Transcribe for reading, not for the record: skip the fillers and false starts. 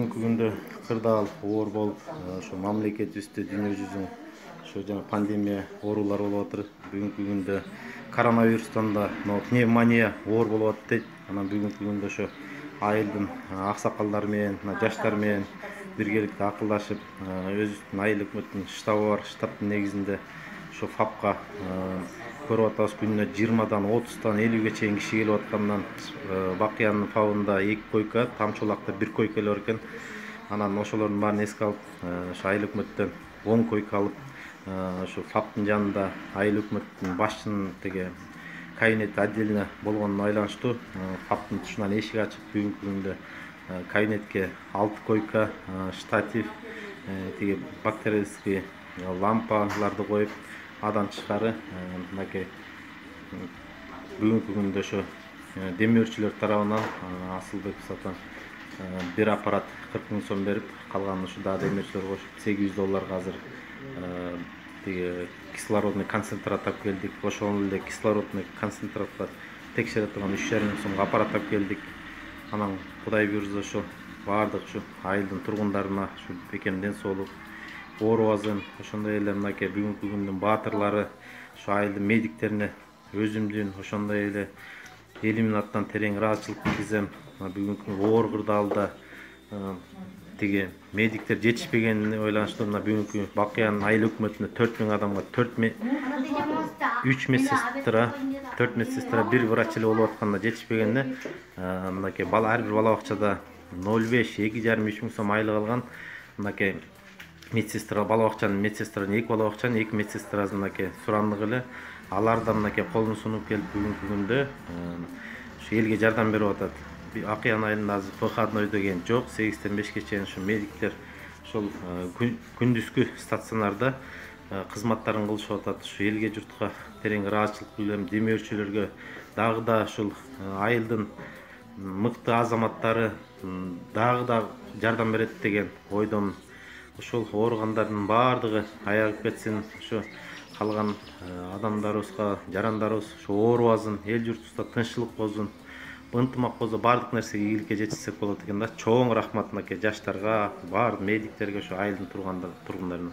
Бүгүнкү күндө кырдаал оор болуп, ошо мамлекетибизде дүйнө жүзүнүн ошо жана пандемия оорулар болуп атыр. Бүгүнкү күндө коронавирустан да пневмония оор болуп атат дейт. Анан бүгүнкү күндө ошо айылдын аксакалдары менен, жаштар менен биргеликте акылдашып, өзүбүздүн айыл өкмөттүн штабы бар. Штабтын негизинде ошо ФАПка көрүп атабыз, күнүнө 20-дан 30-тан 50-ге чейин киши келип аткандан, Бакыянын ФАПында 2 койка, Тамчыбулакта 1 койка эле бар экен. Анан ошолордун баарын эске алып, ошо айыл өкмөттөн 10 койка алып, ошо ФАПтын жанында айыл өкмөттүн башчынын тиги кабинети отдельно болгонуна байланыштуу ФАПтын тушунан эшик ачып, бүгүнкү күндө кабинетке 6 койка, штатив, тиги бактерияльский лампаларды коюп, андан тышкары мынакей бүгүнкү күндө ошо демөөрчүлөр тарабынан Асылбеков сатан бир аппарат 40 000 сом берип, калганын ушу дагы демөөрчүлөр кошуп $800 азыр тиги кислородный концентрат алып келдик. Ошол эле кислородный концентратка текшере турган 3,5 000 сомго аппарат алып келдик. Анан Кудай буйрса ошо баардык ушу айылдын тургундарына ушу бекем ден соолук, оорубазын, ошондой эле мынакей бүгүнкү күндүн баатырлары, ошо айылдын медиктерине өзүмдүн ошондой эле элимдин атынан терең ыраазычылык билдирсем. Бүгүнкү оор кырдаалда тиги медиктер жетишпегенине байланыштуу мына бүгүнкү Бакыянын айыл өкмөтүнө 4000 адамга 3 медсестра, 4 медсестра, 1 врач эле болуп атканына жетишпегенине мынакей ар бир бала бакчада 0,5, 2,5, 3 000 сом айлык алган мынакей медсестра, бала бакчанын медсестраны, 2 бала бакчанын 2 медсестрасын мынакей сурандык эле. Алар да мынакей колун сунуп келип бүгүнкү күндө ушу элге жардам берип атат. Акыян айылында азыр выходной деген жок, 8-тен 5-ке чейин ушу медиктер ошол күндүзгү стационарда кызматтарын кылышып атат. Ушу элге журтка терең ыраазычылык билдирем, демөөрчүлөргө дагы да ушул айылдын мыкты азаматтары дагы да жардам берет деген ойдон. Ошол ооругандардын баардыгы аягып кетсин, ошо калган адамдарыбызга, жарандарыбыз ошо оорубасын, эл журтубузда тынччылык болсун, ынтымак болсо баардык нерсеге ийгиликке жетишсек болот экен да. Чоң рахмат мынакей жаштарга, баардык медиктерге, ошо айылдын тургундарына.